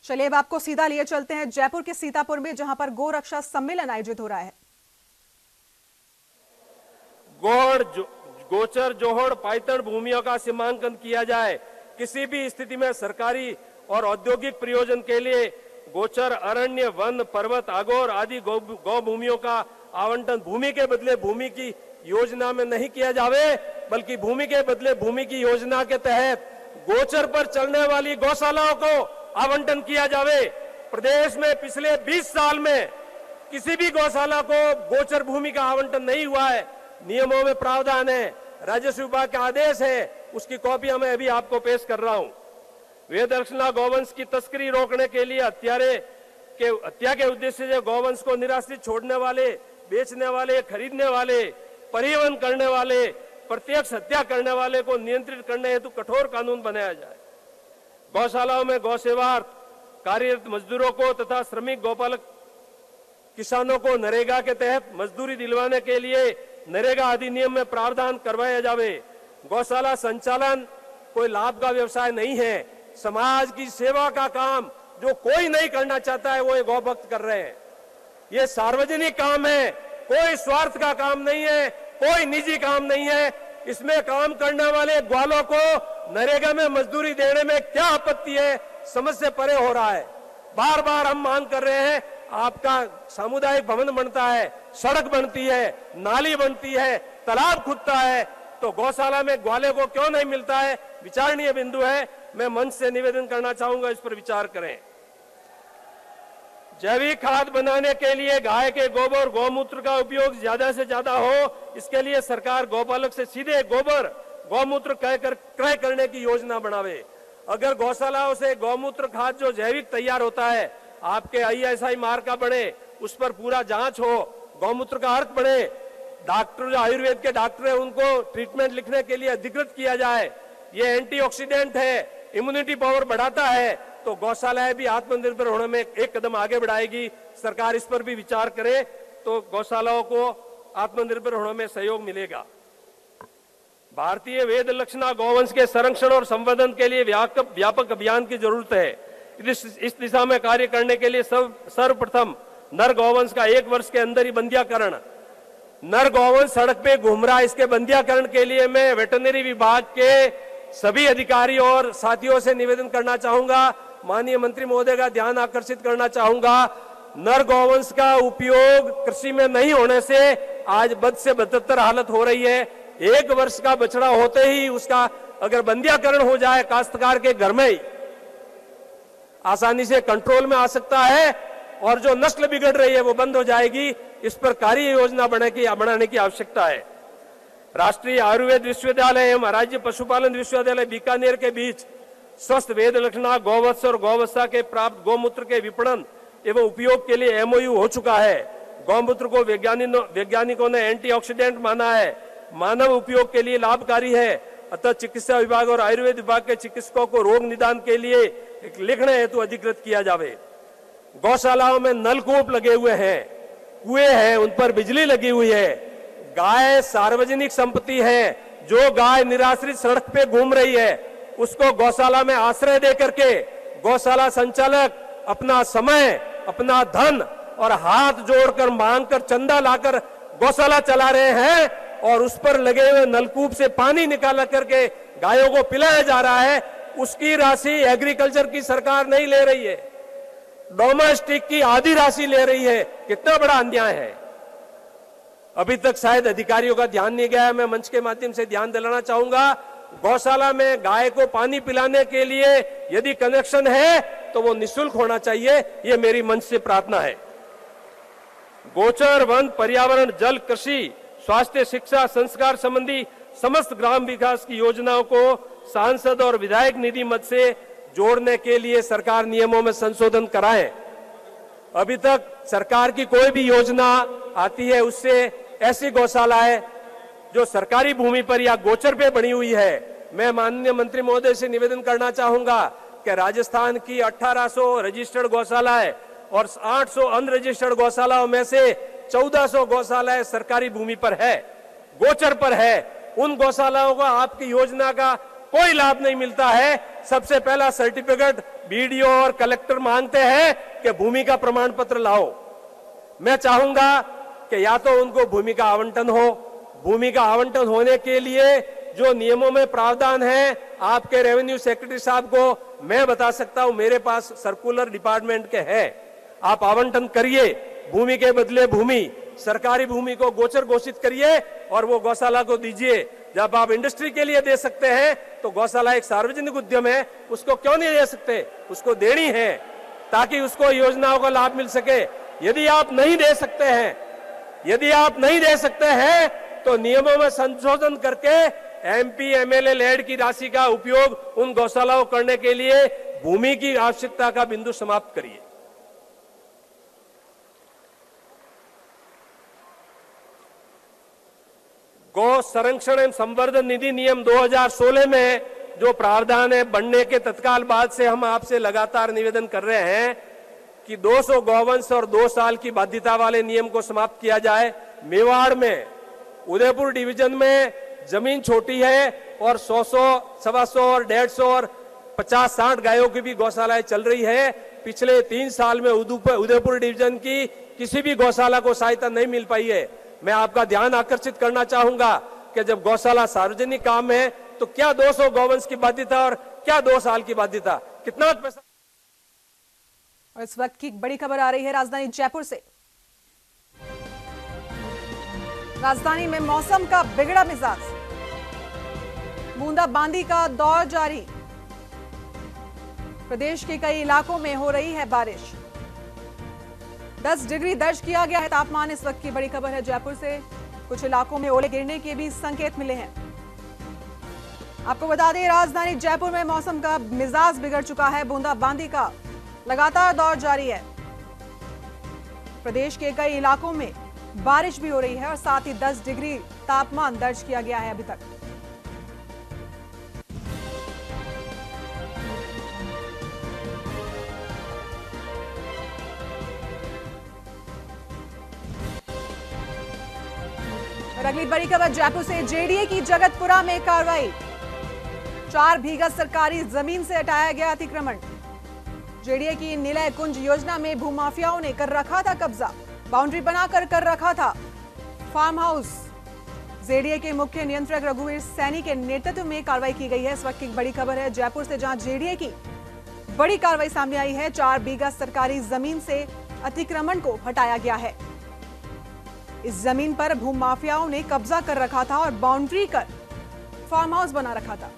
चलिए अब आपको सीधा लिए चलते हैं जयपुर के सीतापुर में, जहां पर गो रक्षा सम्मेलन आयोजित हो रहा है। गोचर, जोहड़, पाइतण भूमियों का सीमांकन किया जाए। किसी भी स्थिति में सरकारी और औद्योगिक प्रयोजन के लिए गोचर, अरण्य, वन, पर्वत, आगोर आदि गौ भूमियों का आवंटन भूमि के बदले भूमि की योजना में नहीं किया जावे, बल्कि भूमि के बदले भूमि की योजना के तहत गोचर पर चलने वाली गौशालाओं को आवंटन किया जावे। प्रदेश में पिछले 20 साल में किसी भी गौशाला को गोचर भूमि का आवंटन नहीं हुआ है। नियमों में प्रावधान है, राजस्व विभाग का आदेश है, उसकी कॉपियां मैं अभी आपको पेश कर रहा हूं। वेदरक्षणा गौवंश की तस्करी रोकने के लिए हत्या के उद्देश्य से गौवंश को निराश्रित छोड़ने वाले, बेचने वाले, खरीदने वाले, परिवहन करने वाले, प्रत्यक्ष हत्या करने वाले को नियंत्रित करने हेतु कठोर कानून बनाया जाए। गौशालाओं में गौसेवार्थ कार्यरत मजदूरों को तथा श्रमिक गौपालक किसानों को नरेगा के तहत मजदूरी दिलवाने के लिए नरेगा अधिनियम में प्रावधान करवाया जावे। गौशाला संचालन कोई लाभ का व्यवसाय नहीं है, समाज की सेवा का काम जो कोई नहीं करना चाहता है वो ये गौभक्त कर रहे हैं। ये सार्वजनिक काम है, कोई स्वार्थ का काम नहीं है, कोई निजी काम नहीं है। इसमें काम करने वाले ग्वालों को नरेगा में मजदूरी देने में क्या आपत्ति है, समझ से परे हो रहा है। बार बार हम मांग कर रहे हैं, आपका सामुदायिक भवन बनता है, सड़क बनती है, नाली बनती है, तालाब खुदता है, तो गौशाला में ग्वाले को क्यों नहीं मिलता है? विचारणीय बिंदु है। मैं मंच से निवेदन करना चाहूंगा, इस पर विचार करें। जैविक खाद बनाने के लिए गाय के गोबर, गौमूत्र का उपयोग ज्यादा से ज्यादा हो, इसके लिए सरकार गौपालक से सीधे गोबर, गौमूत्र क्रय करने की योजना बनावे। अगर गौशालाओं से गौमूत्र खाद जो जैविक तैयार होता है, आपके ISI मार्क का बने, उस पर पूरा जांच हो, गौमूत्र का अर्थ बने, डॉक्टर जो आयुर्वेद के डॉक्टर है उनको ट्रीटमेंट लिखने के लिए अधिकृत किया जाए। ये एंटीऑक्सीडेंट है, इम्यूनिटी पावर बढ़ाता है, तो गौशालाएं भी आत्मनिर्भर होने में एक कदम आगे बढ़ाएगी। सरकार इस पर भी विचार करे तो गौशालाओं को आत्मनिर्भर होने में सहयोग मिलेगा। भारतीय वेद लक्षणा गौवंश के संरक्षण और संवर्धन के लिए व्यापक अभियान की जरूरत है। इस दिशा में कार्य करने के लिए सर्वप्रथम नर गौवंश का 1 वर्ष के अंदर ही बंध्याकरण। नर गौवंश सड़क पे घूम रहा है, इसके बंध्याकरण के लिए मैं वेटरनरी विभाग के सभी अधिकारियों और साथियों से निवेदन करना चाहूंगा, माननीय मंत्री महोदय का ध्यान आकर्षित करना चाहूंगा। नर गौवंश का उपयोग कृषि में नहीं होने से आज बद से बदतर हालत हो रही है। 1 वर्ष का बछड़ा होते ही उसका अगर बंध्याकरण हो जाए काश्तकार के घर में ही, आसानी से कंट्रोल में आ सकता है और जो नस्ल बिगड़ रही है वो बंद हो जाएगी। इस पर कार्य योजना बनाने की आवश्यकता है। राष्ट्रीय आयुर्वेद विश्वविद्यालय एवं राज्य पशुपालन विश्वविद्यालय बीकानेर के बीच स्वस्थ वेद लक्षणा गौवत्स और गौवत्सा के प्राप्त गौमूत्र के विपणन एवं उपयोग के लिए MOU हो चुका है। गौमूत्र को वैज्ञानिकों ने एंटीऑक्सीडेंट माना है, मानव उपयोग के लिए लाभकारी है। अतः चिकित्सा विभाग और आयुर्वेद विभाग के चिकित्सकों को रोग निदान के लिए लिखने हेतु अधिकृत किया जावे। गौशालाओं में नलकूप लगे हुए हैं, कुएं हैं, उन पर बिजली लगी हुई है। गाय सार्वजनिक संपत्ति है। जो गाय निराश्रित सड़क पे घूम रही है उसको गौशाला में आश्रय दे करके गौशाला संचालक अपना समय, अपना धन और हाथ जोड़कर मांगकर चंदा लाकर गौशाला चला रहे हैं और उस पर लगे हुए नलकूप से पानी निकाला करके गायों को पिलाया जा रहा है। उसकी राशि एग्रीकल्चर की सरकार नहीं ले रही है, डोमेस्टिक की आधी राशि ले रही है। कितना बड़ा अन्याय है। अभी तक शायद अधिकारियों का ध्यान नहीं गया। मैं मंच के माध्यम से ध्यान दिलाना चाहूंगा, गौशाला में गाय को पानी पिलाने के लिए यदि कनेक्शन है तो वो निःशुल्क होना चाहिए। ये मेरी मंच से प्रार्थना है। गोचर, वन, पर्यावरण, जल, कृषि, स्वास्थ्य, शिक्षा, संस्कार संबंधी समस्त ग्राम विकास की योजनाओं को सांसद और विधायक निधि मद से जोड़ने के लिए सरकार नियमों में संशोधन कराए। अभी तक सरकार की कोई भी योजना आती है उससे ऐसी गौशालाएं जो सरकारी भूमि पर या गोचर पे बनी हुई है, मैं माननीय मंत्री महोदय से निवेदन करना चाहूंगा कि राजस्थान की 1800 रजिस्टर्ड गौशालाएं और 800 अनरजिस्टर्ड गौशालाओं में से 1400 गौशालाएं सरकारी भूमि पर है, गोचर पर है। उन गौशालाओं को आपकी योजना का कोई लाभ नहीं मिलता है। सबसे पहला सर्टिफिकेट बीडीओ और कलेक्टर मांगते हैं कि भूमि का प्रमाण पत्र लाओ। मैं चाहूंगा कि या तो उनको भूमि का आवंटन हो, भूमि का आवंटन होने के लिए जो नियमों में प्रावधान है, आपके रेवेन्यू सेक्रेटरी साहब को मैं बता सकता हूं, मेरे पास सर्कुलर डिपार्टमेंट के हैं। आप आवंटन करिए, भूमि के बदले भूमि, सरकारी भूमि को गोचर घोषित करिए और वो गौशाला को दीजिए। जब आप इंडस्ट्री के लिए दे सकते हैं तो गौशाला एक सार्वजनिक उद्यम है, उसको क्यों नहीं दे सकते? उसको देनी है ताकि उसको योजनाओं का लाभ मिल सके। यदि आप नहीं दे सकते हैं, तो नियमों में संशोधन करके एमपी एमएलए लेड की राशि का उपयोग उन गौशालाओं करने के लिए भूमि की आवश्यकता का बिंदु समाप्त करिए। गौ संरक्षण एवं संवर्धन निधि नियम 2016 में जो प्रावधान है, बनने के तत्काल बाद से हम आपसे लगातार निवेदन कर रहे हैं कि 200 गौवंश और 2 साल की बाध्यता वाले नियम को समाप्त किया जाए। मेवाड़ में, उदयपुर डिवीजन में जमीन छोटी है और 100, 125 और 150 और 50-60 गायों की भी गौशालाएं चल रही है। पिछले 3 साल में उदयपुर डिवीजन की किसी भी गौशाला को सहायता नहीं मिल पाई है। मैं आपका ध्यान आकर्षित करना चाहूंगा कि जब गौशाला सार्वजनिक काम है तो क्या 200 गौवंश की बाध्यता और क्या 2 साल की बाध्यता, कितना पैसा। और इस वक्त की बड़ी खबर आ रही है राजधानी जयपुर से। राजधानी में मौसम का बिगड़ा मिजाज, बूंदाबांदी का दौर जारी। प्रदेश के कई इलाकों में हो रही है बारिश। 10 डिग्री दर्ज किया गया है तापमान। इस वक्त की बड़ी खबर है जयपुर से। कुछ इलाकों में ओले गिरने के भी संकेत मिले हैं। आपको बता दें, राजधानी जयपुर में मौसम का मिजाज बिगड़ चुका है। बूंदाबांदी का लगातार दौर जारी है। प्रदेश के कई इलाकों में बारिश भी हो रही है और साथ ही 10 डिग्री तापमान दर्ज किया गया है अभी तक। और अगली बड़ी खबर जयपुर से। जेडीए की जगतपुरा में कार्रवाई। 4 बीघा सरकारी जमीन से हटाया गया अतिक्रमण। जेडीए की निलय कुंज योजना में भूमाफियाओं ने कर रखा था कब्जा। बाउंड्री बनाकर कर रखा था फार्म हाउस। जेडीए के मुख्य नियंत्रक रघुवीर सैनी के नेतृत्व में कार्रवाई की गई है। इस वक्त की बड़ी खबर है जयपुर से, जहां जेडीए की बड़ी कार्रवाई सामने आई है। 4 बीघा सरकारी जमीन से अतिक्रमण को हटाया गया है। इस जमीन पर भूमाफियाओं ने कब्जा कर रखा था और बाउंड्री कर फार्म हाउस बना रखा था।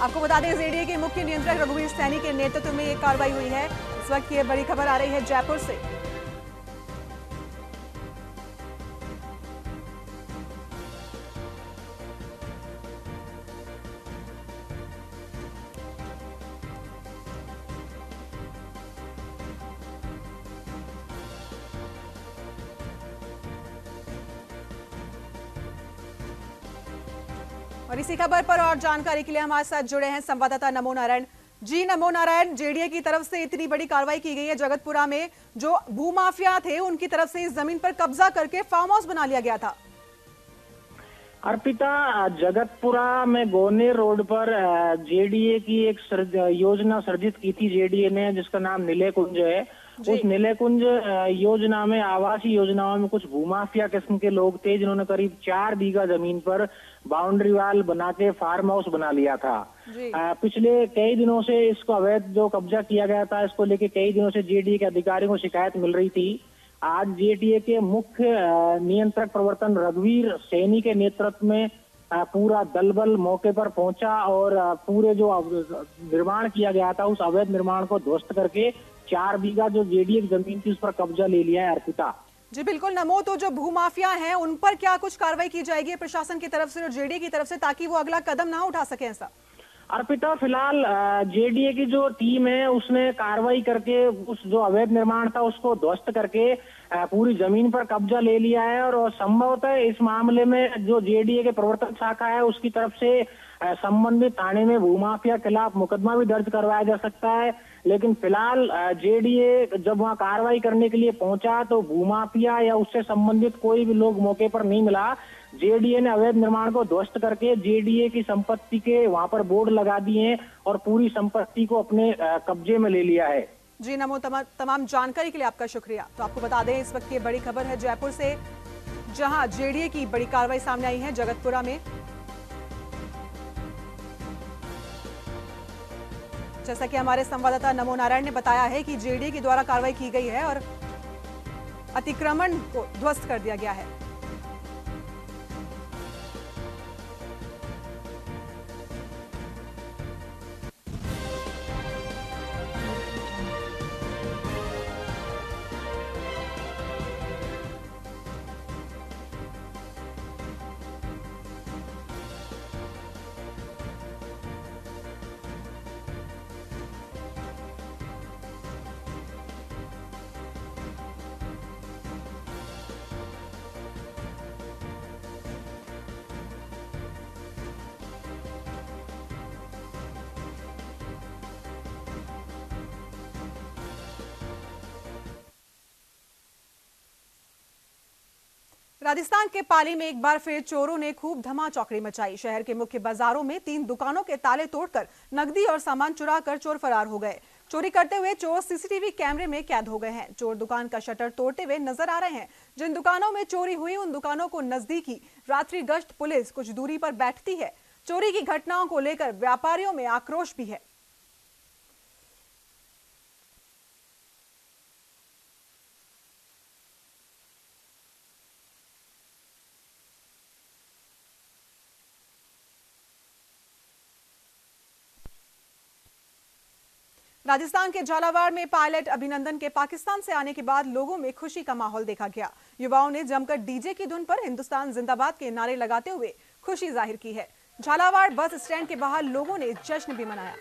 आपको बता दें, जेडीए के मुख्य नियंत्रक रघुवीर सैनी के नेतृत्व में यह कार्रवाई हुई है। इस वक्त ये बड़ी खबर आ रही है जयपुर से। और इसी खबर पर और जानकारी के लिए हमारे साथ जुड़े हैं संवाददाता नमो नारायण जी। नमो नारायण, जेडीए की तरफ से इतनी बड़ी कार्रवाई की गई है जगतपुरा में। जो भूमाफिया थे उनकी तरफ से इस जमीन पर कब्जा करके फार्म हाउस बना लिया गया था। अर्पिता, जगतपुरा में गोनेर रोड पर जेडीए की एक योजना सर्जित की थी जेडीए ने, जिसका नाम निलय कुंज है। उस निलय कुंज योजना में, आवासीय योजनाओं में कुछ भूमाफिया किस्म के लोग थे जिन्होंने करीब 4 बीघा जमीन पर बाउंड्री वाल बना के फार्म हाउस बना लिया था। पिछले कई दिनों से इसको अवैध जो कब्जा किया गया था, इसको लेके कई दिनों से जेडीए के अधिकारियों को शिकायत मिल रही थी। आज जेडीए के मुख्य नियंत्रक प्रवर्तन रघुवीर सैनी के नेतृत्व में पूरा दलबल मौके पर पहुंचा और पूरे जो निर्माण किया गया था उस अवैध निर्माण को ध्वस्त करके 4 बीघा जो जेडीए की जमीन थी उस पर कब्जा ले लिया है। अर्पिता जी बिल्कुल नमो, तो जो भूमाफिया हैं उन पर क्या कुछ कार्रवाई की जाएगी प्रशासन की तरफ से और जेडीए की तरफ से, ताकि वो अगला कदम ना उठा सके ऐसा? अर्पिता, फिलहाल जेडीए की जो टीम है उसने कार्रवाई करके उस जो अवैध निर्माण था उसको ध्वस्त करके पूरी जमीन पर कब्जा ले लिया है और संभवतः इस मामले में जो जेडीए के प्रवर्तन शाखा है उसकी तरफ से संबंधित थाने में भूमाफिया खिलाफ मुकदमा भी दर्ज करवाया जा सकता है। लेकिन फिलहाल जेडीए जब वहां कार्रवाई करने के लिए पहुंचा तो भूमाफिया या उससे संबंधित कोई भी लोग मौके पर नहीं मिला, जेडीए ने अवैध निर्माण को ध्वस्त करके जेडीए की संपत्ति के वहां पर बोर्ड लगा दिए हैं और पूरी संपत्ति को अपने कब्जे में ले लिया है। जी नमो, तमाम जानकारी के लिए आपका शुक्रिया। तो आपको बता दें, इस वक्त की बड़ी खबर है जयपुर से, जहां जेडीए की बड़ी कार्रवाई सामने आई है जगतपुरा में। जैसा कि हमारे संवाददाता नमो नारायण ने बताया है कि जेडीए के द्वारा कार्रवाई की गई है और अतिक्रमण को ध्वस्त कर दिया गया है। राजस्थान के पाली में एक बार फिर चोरों ने खूब धमाचौकड़ी मचाई। शहर के मुख्य बाजारों में 3 दुकानों के ताले तोड़कर नकदी और सामान चुराकर चोर फरार हो गए। चोरी करते हुए चोर सीसीटीवी कैमरे में कैद हो गए हैं। चोर दुकान का शटर तोड़ते हुए नजर आ रहे हैं। जिन दुकानों में चोरी हुई उन दुकानों को नजदीकी रात्रि गश्त पुलिस कुछ दूरी पर बैठती है। चोरी की घटनाओं को लेकर व्यापारियों में आक्रोश भी है। राजस्थान के झालावाड़ में पायलट अभिनंदन के पाकिस्तान से आने के बाद लोगों में खुशी का माहौल देखा गया। युवाओं ने जमकर डीजे की धुन पर हिंदुस्तान जिंदाबाद के नारे लगाते हुए खुशी जाहिर की है। झालावाड़ बस स्टैंड के बाहर लोगों ने जश्न भी मनाया।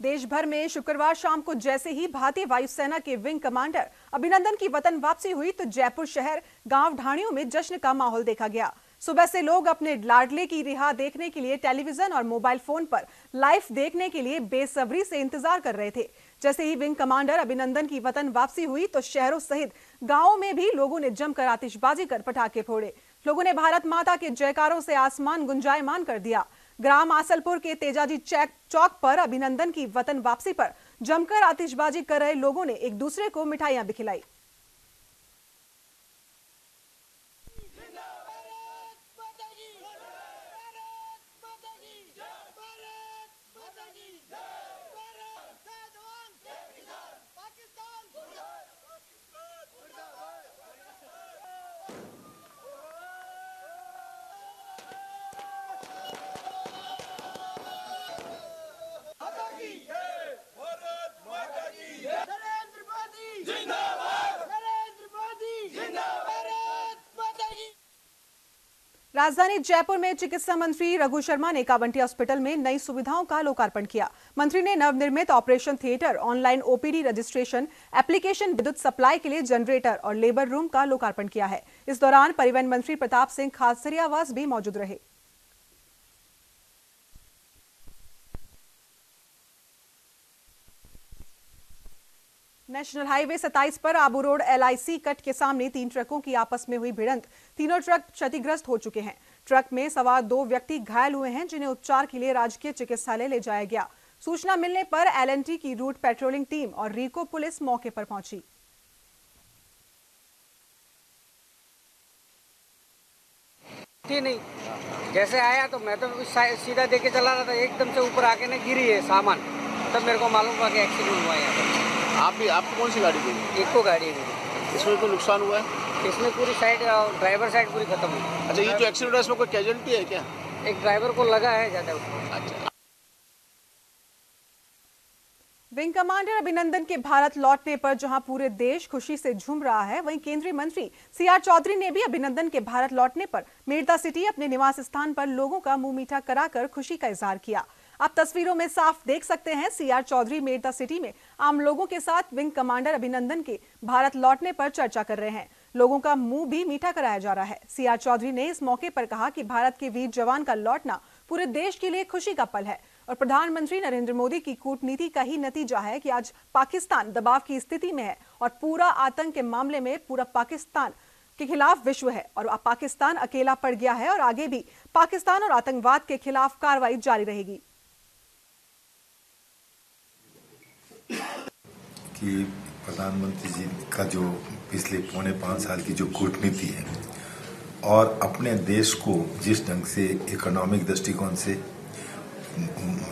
देश भर में शुक्रवार शाम को जैसे ही भारतीय वायुसेना के विंग कमांडर अभिनंदन की वतन वापसी हुई तो जयपुर शहर गांव ढाणियों में जश्न का माहौल देखा गया। सुबह से लोग अपने लाडले की रिहा देखने के लिए टेलीविजन और मोबाइल फोन पर लाइव देखने के लिए बेसब्री से इंतजार कर रहे थे। जैसे ही विंग कमांडर अभिनंदन की वतन वापसी हुई तो शहरों सहित गांवों में भी लोगों ने जमकर आतिशबाजी कर पटाखे फोड़े। लोगों ने भारत माता के जयकारों से आसमान गुंजायमान कर दिया। ग्राम आसलपुर के तेजाजी चौक पर अभिनंदन की वतन वापसी पर जमकर आतिशबाजी कर रहे लोगों ने एक दूसरे को मिठाइयां भी खिलाई। राजधानी जयपुर में चिकित्सा मंत्री रघु शर्मा ने कावंटी हॉस्पिटल में नई सुविधाओं का लोकार्पण किया। मंत्री ने नवनिर्मित operation theatre, online OPD registration application, विद्युत सप्लाई के लिए जनरेटर और लेबर रूम का लोकार्पण किया है। इस दौरान परिवहन मंत्री प्रताप सिंह खाचरियावास भी मौजूद रहे। नेशनल हाईवे 27 पर आबू रोड LIC कट के सामने 3 ट्रकों की आपस में हुई भिड़ंत। तीनों ट्रक क्षतिग्रस्त हो चुके हैं। ट्रक में सवार 2 व्यक्ति घायल हुए हैं, जिन्हें उपचार के लिए राजकीय चिकित्सालय ले जाया गया। सूचना मिलने पर LNT की रूट पेट्रोलिंग टीम और रीको पुलिस मौके पर पहुंची। नहीं, जैसे आया तो मैं तो सीधा देके चला रहा था, एकदम से ऊपर आके ना गिरी है सामान, तब मेरे को मालूम हुआ कि एक्सीडेंट हुआ है। आपको कौन सी गाड़ी थी? इको गाड़ी है। इसमें कोई नुकसान हुआ है? इसमें पूरी साइड, ड्राइवर साइड पूरी खत्म हुई। अच्छा, ये जो एक्सीडेंट है इसमें कोई कैजुअलिटी है क्या? एक ड्राइवर को लगा है ज्यादा उसको। अच्छा। विंग कमांडर अभिनंदन के भारत लौटने पर जहां पूरे देश खुशी से झूम रहा है, वहीं केंद्रीय मंत्री CR चौधरी ने भी अभिनंदन के भारत लौटने पर मेड़ता सिटी अपने निवास स्थान पर लोगों का मुंह मीठा कराकर खुशी का इजहार किया। आप तस्वीरों में साफ देख सकते हैं, CR चौधरी मेड़ता सिटी में आम लोगों के साथ विंग कमांडर अभिनंदन के भारत लौटने पर चर्चा कर रहे हैं। लोगों का मुंह भी मीठा कराया जा रहा है। CR चौधरी ने इस मौके पर कहा कि भारत के वीर जवान का लौटना पूरे देश के लिए खुशी का पल है और प्रधानमंत्री नरेंद्र मोदी की कूटनीति का ही नतीजा है कि आज पाकिस्तान दबाव की स्थिति में है और पूरा आतंक के मामले में पूरा पाकिस्तान के खिलाफ विश्व है और पाकिस्तान अकेला पड़ गया है और आगे भी पाकिस्तान और आतंकवाद के खिलाफ कार्रवाई जारी रहेगी। कि प्रधानमंत्री जी का जो पिछले 4.5 साल की जो कूटनीति है और अपने देश को जिस ढंग से इकोनॉमिक दृष्टिकोण से,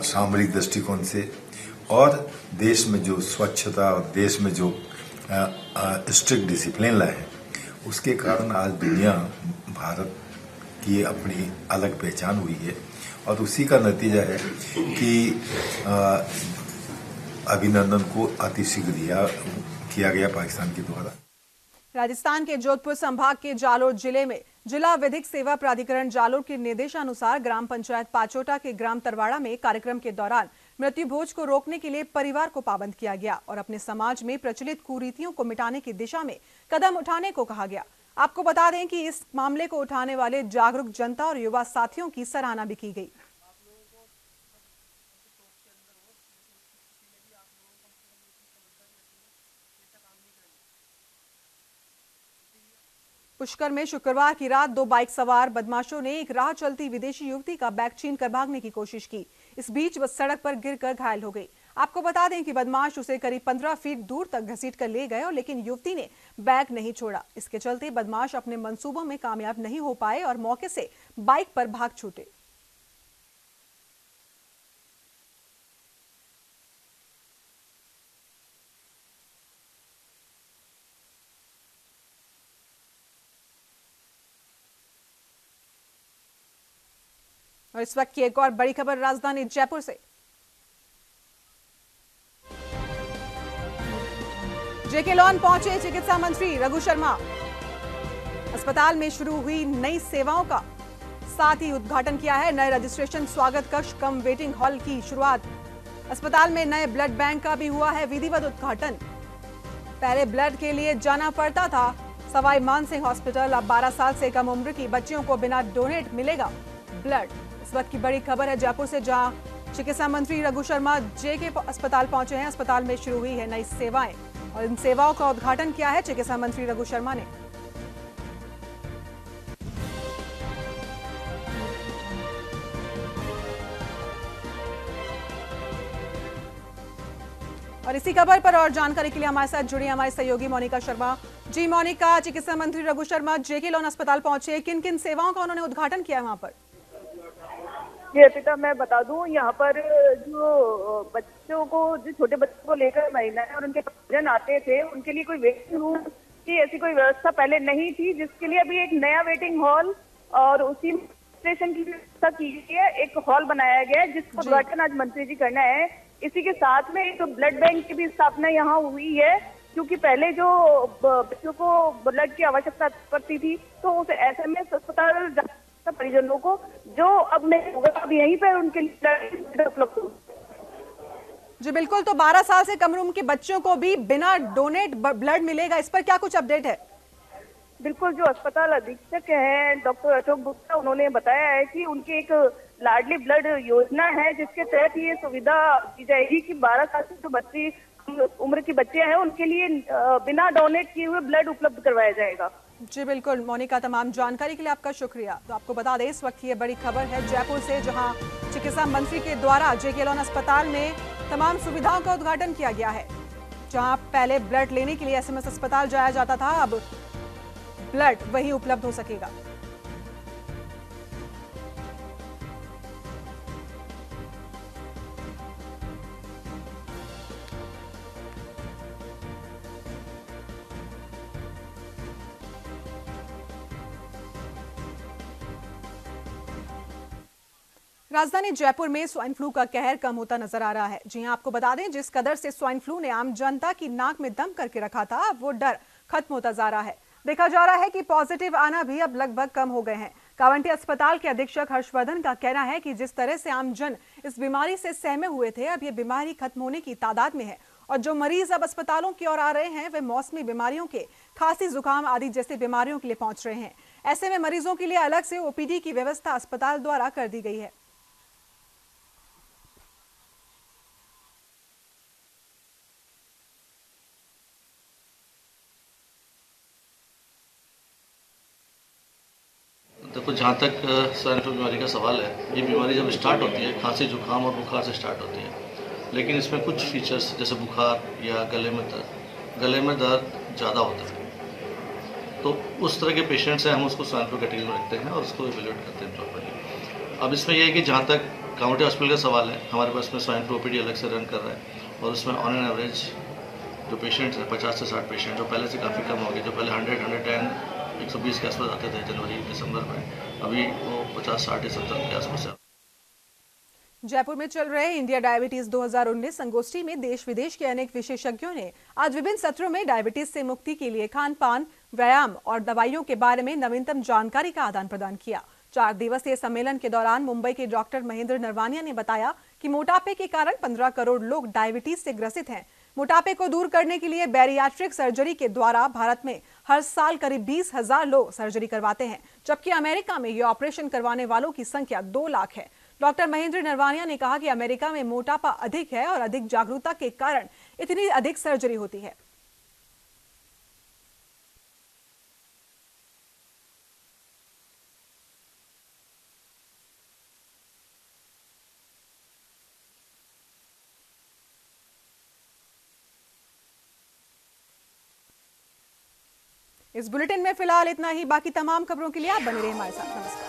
सामरिक दृष्टिकोण से और देश में जो स्वच्छता और देश में जो स्ट्रिक्ट डिसिप्लिन लाए हैं, उसके कारण आज दुनिया भारत की अपनी अलग पहचान हुई है और उसी का नतीजा है कि अभिनंदन को अतिशीघ्र किया गया पाकिस्तान के द्वारा। राजस्थान के जोधपुर संभाग के जालोर जिले में जिला विधिक सेवा प्राधिकरण जालोर के निर्देशानुसार ग्राम पंचायत पाचोटा के ग्राम तरवाड़ा में कार्यक्रम के दौरान मृत्यु भोज को रोकने के लिए परिवार को पाबंद किया गया और अपने समाज में प्रचलित कुरीतियों को मिटाने की दिशा में कदम उठाने को कहा गया। आपको बता दें कि इस मामले को उठाने वाले जागरूक जनता और युवा साथियों की सराहना भी की गई। पुष्कर में शुक्रवार की रात 2 बाइक सवार बदमाशों ने एक राह चलती विदेशी युवती का बैग छीनकर भागने की कोशिश की। इस बीच वह सड़क पर गिरकर घायल हो गई। आपको बता दें कि बदमाश उसे करीब 15 फीट दूर तक घसीट कर ले गए और लेकिन युवती ने बैग नहीं छोड़ा। इसके चलते बदमाश अपने मंसूबों में कामयाब नहीं हो पाए और मौके से बाइक पर भाग छूटे। और इस वक्त की एक और बड़ी खबर राजधानी जयपुर से। जेके लॉन पहुंचे चिकित्सा मंत्री रघु शर्मा। अस्पताल में शुरू हुई नई सेवाओं का साथ ही उद्घाटन किया है। नए रजिस्ट्रेशन स्वागत कक्ष कम वेटिंग हॉल की शुरुआत। अस्पताल में नए ब्लड बैंक का भी हुआ है विधिवत उद्घाटन। पहले ब्लड के लिए जाना पड़ता था सवाई मानसिंह हॉस्पिटल, अब 12 साल से कम उम्र की बच्चियों को बिना डोनेट मिलेगा ब्लड। इस वक्त की बड़ी खबर है जयपुर से, जहां चिकित्सा मंत्री रघु शर्मा जेके अस्पताल पहुंचे हैं। अस्पताल में शुरू हुई है नई सेवाएं और इन सेवाओं का उद्घाटन किया है चिकित्सा मंत्री रघु शर्मा ने। और इसी खबर पर और जानकारी के लिए हमारे साथ जुड़ी हमारे सहयोगी मोनिका शर्मा। जी मोनिका, चिकित्सा मंत्री रघु शर्मा जेके लॉन अस्पताल पहुंचे, किन किन सेवाओं का उन्होंने उद्घाटन किया वहां पर? जी अर्पिता, मैं बता दूं यहाँ पर जो बच्चों को, जो छोटे बच्चों को लेकर महिलाएं और उनके परिजन आते थे, उनके लिए कोई वेटिंग रूम की ऐसी कोई व्यवस्था पहले नहीं थी, जिसके लिए अभी एक नया वेटिंग हॉल और उसी स्टेशन की व्यवस्था की गई है। एक हॉल बनाया गया है जिसका उद्घाटन आज मंत्री जी करना है। इसी के साथ में एक ब्लड बैंक की भी स्थापना यहाँ हुई है, क्योंकि पहले जो बच्चों को ब्लड की आवश्यकता पड़ती थी तो उस एसएमएस अस्पताल परिजनों को जो अब नहीं होगा, अब यहीं पर उनके लिए उपलब्ध हो। जी बिल्कुल, तो 12 साल से कम उम्र के बच्चों को भी बिना डोनेट ब्लड मिलेगा, इस पर क्या कुछ अपडेट है? बिल्कुल, जो अस्पताल अधीक्षक हैं डॉक्टर अशोक गुप्ता, उन्होंने बताया है कि उनकी एक लाडली ब्लड योजना है जिसके तहत ये सुविधा दी जाएगी कि 12 साल से जो बच्ची उम्र की बच्चे हैं उनके लिए बिना डोनेट किए हुए ब्लड उपलब्ध करवाया जाएगा। जी बिल्कुल मोनिका, तमाम जानकारी के लिए आपका शुक्रिया। तो आपको बता दें इस वक्त की ये बड़ी खबर है जयपुर से, जहां चिकित्सा मंत्री के द्वारा जेके लॉन अस्पताल में तमाम सुविधाओं का उद्घाटन किया गया है। जहां पहले ब्लड लेने के लिए एसएमएस अस्पताल जाया जाता था, अब ब्लड वहीं उपलब्ध हो सकेगा। राजधानी जयपुर में स्वाइन फ्लू का कहर कम होता नजर आ रहा है। जी हां, आपको बता दें जिस कदर से स्वाइन फ्लू ने आम जनता की नाक में दम करके रखा था, अब वो डर खत्म होता जा रहा है। देखा जा रहा है कि पॉजिटिव आना भी अब लगभग कम हो गए हैं। कावंटी अस्पताल के अधीक्षक हर्षवर्धन का कहना है कि जिस तरह से आम जन इस बीमारी से सहमे हुए थे, अब ये बीमारी खत्म होने की तादाद में है और जो मरीज अब अस्पतालों की ओर आ रहे हैं वे मौसमी बीमारियों के, खांसी जुकाम आदि जैसी बीमारियों के लिए पहुंच रहे हैं। ऐसे में मरीजों के लिए अलग से ओपीडी की व्यवस्था अस्पताल द्वारा कर दी गई है। देखो, जहाँ तक स्वाइन फ्लू बीमारी का सवाल है, ये बीमारी जब स्टार्ट होती है खांसी जुकाम और बुखार से स्टार्ट होती है, लेकिन इसमें कुछ फीचर्स जैसे बुखार या गले में दर्द ज़्यादा होता है, तो उस तरह के पेशेंट्स हैं, हम उसको स्वाइन फ्लू कैटेगरी में रखते हैं और उसको इवेल्युएट करते हैं प्रॉपर्ली। अब इसमें यह है कि जहाँ तक कम्युनिटी हॉस्पिटल का सवाल है, हमारे पास में स्वाइन फ्लू ओपीडी अलग से रन कर रहा है और उसमें ऑन एन एवरेज जो पेशेंट्स हैं 50 से 60 पेशेंट, जो पहले से काफ़ी कम हो गए, जो पहले 100, 110, 120 के आसपास आते थे जनवरी दिसंबर में, अभी वो 50, 60 या 70 के आसपास है। जयपुर में चल रहे इंडिया डायबिटीज 2019 संगोष्ठी में देश विदेश के अनेक विशेषज्ञों ने आज विभिन्न सत्रों में डायबिटीज से मुक्ति के लिए खान पान, व्यायाम और दवाइयों के बारे में नवीनतम जानकारी का आदान प्रदान किया। 4 दिवसीय सम्मेलन के दौरान मुंबई के डॉक्टर महेंद्र नरवानिया ने बताया कि मोटापे के कारण 15 करोड़ लोग डायबिटीज से ग्रसित हैं। मोटापे को दूर करने के लिए बैरियाट्रिक सर्जरी के द्वारा भारत में हर साल करीब 20,000 लोग सर्जरी करवाते हैं, जबकि अमेरिका में ये ऑपरेशन करवाने वालों की संख्या 2 लाख है। डॉक्टर महेंद्र नरवानिया ने कहा कि अमेरिका में मोटापा अधिक है और अधिक जागरूकता के कारण इतनी अधिक सर्जरी होती है। इस बुलेटिन में फिलहाल इतना ही। बाकी तमाम खबरों के लिए आप बने रहिए हमारे साथ। नमस्कार।